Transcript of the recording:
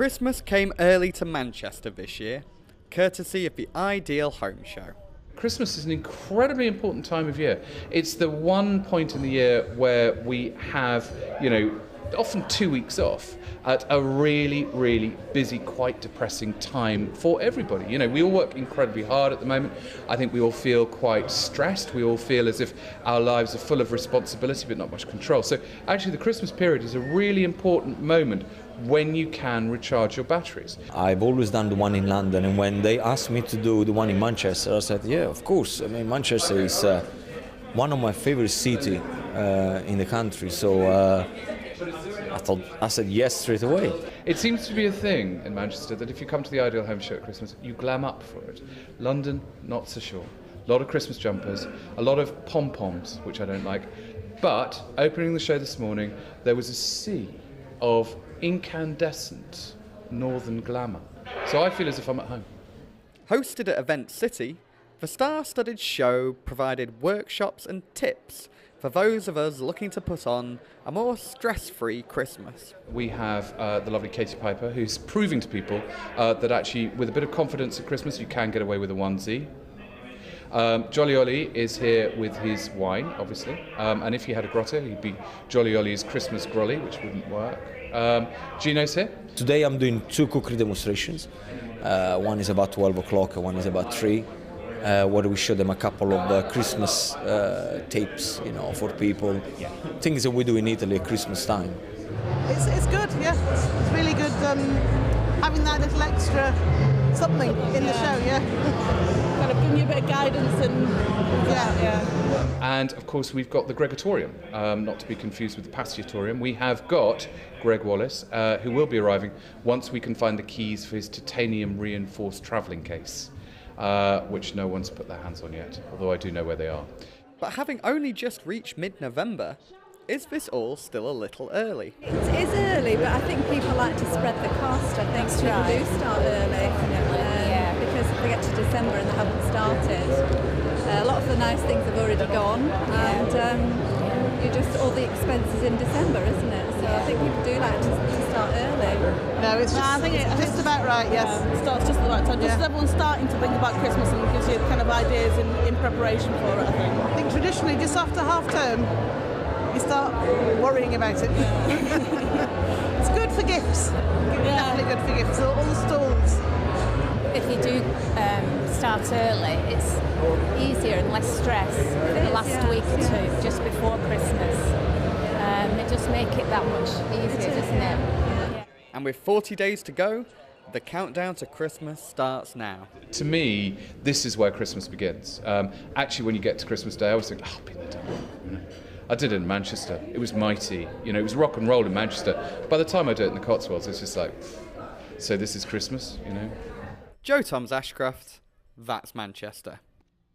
Christmas came early to Manchester this year, courtesy of the Ideal Home Show. Christmas is an incredibly important time of year. It's the one point in the year where we have, often 2 weeks off at a really, really busy, quite depressing time for everybody. We all work incredibly hard at the moment. I think we all feel quite stressed. We all feel as if our lives are full of responsibility but not much control. So actually the Christmas period is a really important moment when you can recharge your batteries. I've always done the one in London, and when they asked me to do the one in Manchester, I said, yeah, of course. I mean, Manchester is one of my favorite cities in the country, so I said yes straight away. It seems to be a thing in Manchester that if you come to the Ideal Home Show at Christmas, you glam up for it. London, not so sure. A lot of Christmas jumpers, a lot of pom-poms, which I don't like. But opening the show this morning, there was a sea of incandescent northern glamour. So I feel as if I'm at home. Hosted at Event City, the star-studded show provided workshops and tips for those of us looking to put on a more stress-free Christmas. We have the lovely Katie Piper, who's proving to people that actually, with a bit of confidence at Christmas, you can get away with a onesie. Jolly Ollie is here with his wine, obviously, and if he had a grotto, he'd be Jolly Ollie's Christmas Grolly, which wouldn't work. Gino's here. Today I'm doing 2 cookery demonstrations. One is about 12 o'clock, one is about 3. Where we show them a couple of Christmas tapes, for people. Things that we do in Italy at Christmas time. It's good, yeah. It's really good having that little extra something in the show, yeah. Kind of giving you a bit of guidance and yeah. And of course we've got the Gregatorium, not to be confused with the Passatorium. We have got Greg Wallace, who will be arriving once we can find the keys for his titanium reinforced travelling case. Which no one's put their hands on yet, although I do know where they are. But having only just reached mid-November, is this all still a little early? It is early, but I think people like to spread the cost. I think people do start early, because if they get to December and they haven't started, a lot of the nice things have already gone, and you just all the expenses in December, isn't it? So I think people do like to start early. No, it's just, I think it's just about right, yes. It starts just at the right time. Just as everyone's starting to think about Christmas and gives you kind of ideas in preparation for it, I think. I think traditionally just after half term, you start worrying about it. It's good for gifts. Definitely good for gifts. All the stalls. If you do start early, it's easier and less stress for the last week or two, just before Christmas. It just makes it that much easier, doesn't it? Yeah. And with 40 days to go, the countdown to Christmas starts now. To me, this is where Christmas begins. Actually, when you get to Christmas Day, I always think, I'll be there tomorrow. I did it in Manchester. It was mighty. It was rock and roll in Manchester. By the time I do it in the Cotswolds, it's just like, so this is Christmas, Joe Thomas Ashcroft, that's Manchester.